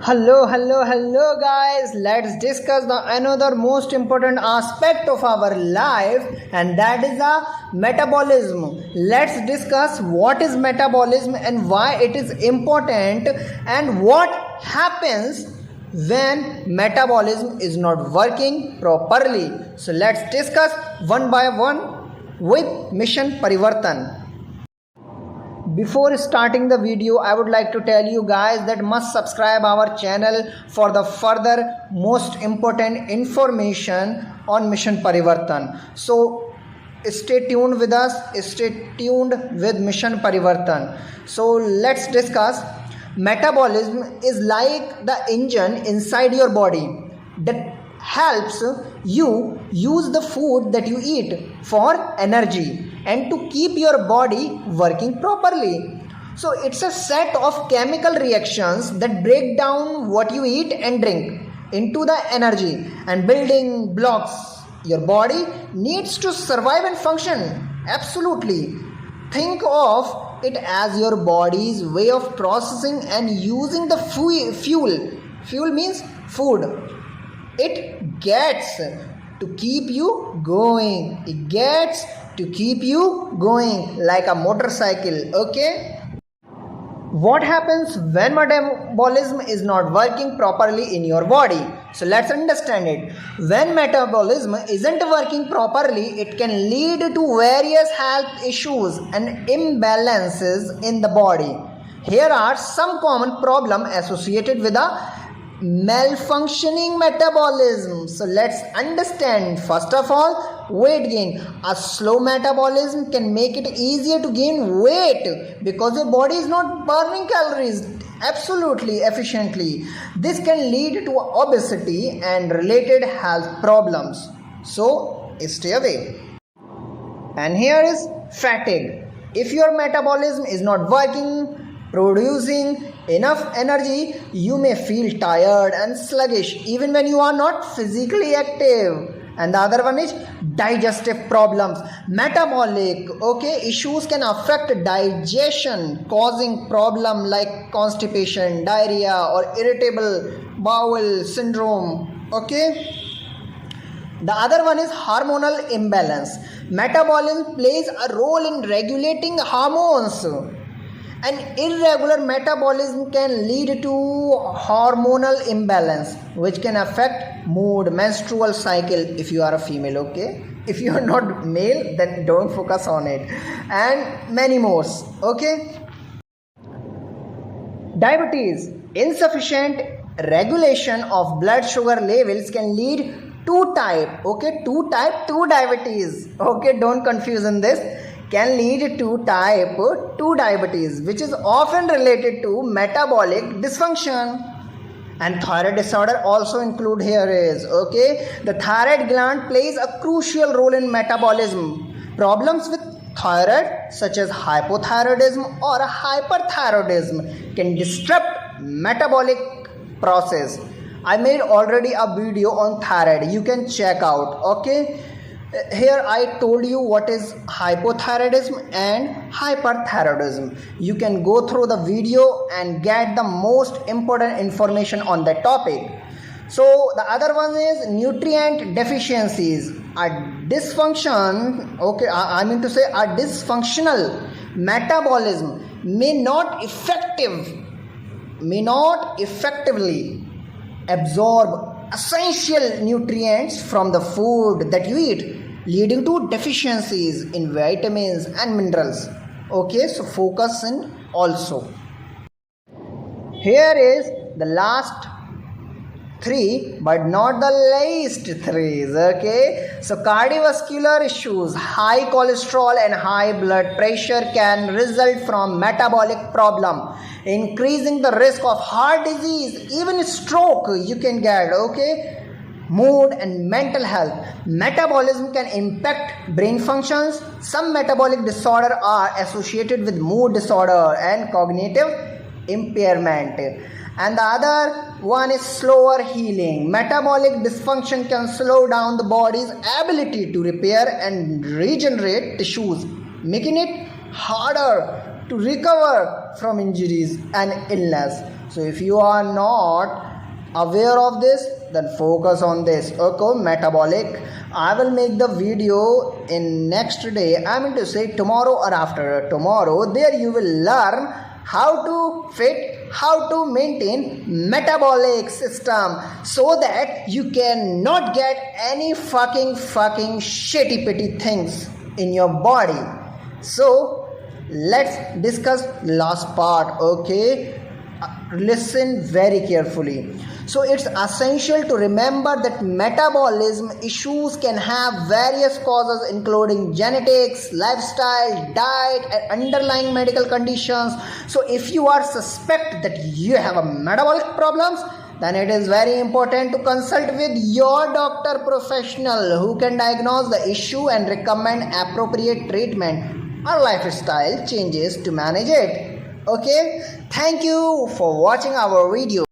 Hello guys. Let's discuss the another most important aspect of our life, and that is the metabolism. Let's discuss what is metabolism and why it is important and what happens when metabolism is not working properly. So let's discuss one by one with Mission Parivartan. Before starting the video, I would like to tell you guys that must subscribe our channel for the further most important information on Mission Parivartan. So stay tuned with us, stay tuned with Mission Parivartan. So let's discuss. Metabolism is like the engine inside your body that helps you use the food that you eat for energy and to keep your body working properly. So it's a set of chemical reactions that break down what you eat and drink into the energy and building blocks your body needs to survive and function. Absolutely. Think of it as your body's way of processing and using the fuel. Fuel means food. It gets to keep you going. It gets to keep you going like a motorcycle. Okay. What happens when metabolism is not working properly in your body? So let's understand it. When metabolism isn't working properly, it can lead to various health issues and imbalances in the body. Here are some common problems associated with a malfunctioning metabolism. So let's understand. First of all, weight gain. A slow metabolism can make it easier to gain weight because your body is not burning calories absolutely efficiently. This can lead to obesity and related health problems. So stay away. And here is fatigue. If your metabolism is not working, producing enough energy, you may feel tired and sluggish even when you are not physically active. And the other one is digestive problems. Metabolic issues can affect digestion, causing problem like constipation, diarrhea, or irritable bowel syndrome. The other one is hormonal imbalance. Metabolism plays a role in regulating hormones. An irregular metabolism can lead to hormonal imbalance, which can affect mood, menstrual cycle if you are a female, If you are not male, then don't focus on it. And many more, Diabetes. Insufficient regulation of blood sugar levels can lead to type 2 diabetes. Don't confuse in this. Can lead to type 2 diabetes, which is often related to metabolic dysfunction. And thyroid disorder also include here is the thyroid gland plays a crucial role in metabolism. Problems with thyroid such as hypothyroidism or hyperthyroidism can disrupt metabolic process. I made already a video on thyroid, you can check out. Here I told you what is hypothyroidism and hyperthyroidism. You can go through the video and get the most important information on that topic. So the other one is nutrient deficiencies. A dysfunction, I mean to say a dysfunctional metabolism may not effectively absorb essential nutrients from the food that you eat, leading to deficiencies in vitamins and minerals. So focus in also. Here is the last 3 but not the least 3. So cardiovascular issues, high cholesterol and high blood pressure can result from metabolic problem, increasing the risk of heart disease, even stroke you can get. Mood and mental health. Metabolism can impact brain functions. Some metabolic disorders are associated with mood disorder and cognitive impairment. And the other one is slower healing. Metabolic dysfunction can slow down the body's ability to repair and regenerate tissues, making it harder to recover from injuries and illness. So if you are not aware of this, then focus on this. Okay, metabolic. I will make the video in next day. I mean to say tomorrow or after tomorrow. There you will learn how to fit, how to maintain metabolic system, so that you cannot get any fucking shitty petty things in your body. So let's discuss last part. Okay, listen very carefully. So it's essential to remember that metabolism issues can have various causes, including genetics, lifestyle, diet, and underlying medical conditions. So if you are suspect that you have a metabolic problems, then it is very important to consult with your doctor professional who can diagnose the issue and recommend appropriate treatment or lifestyle changes to manage it. Okay, thank you for watching our video.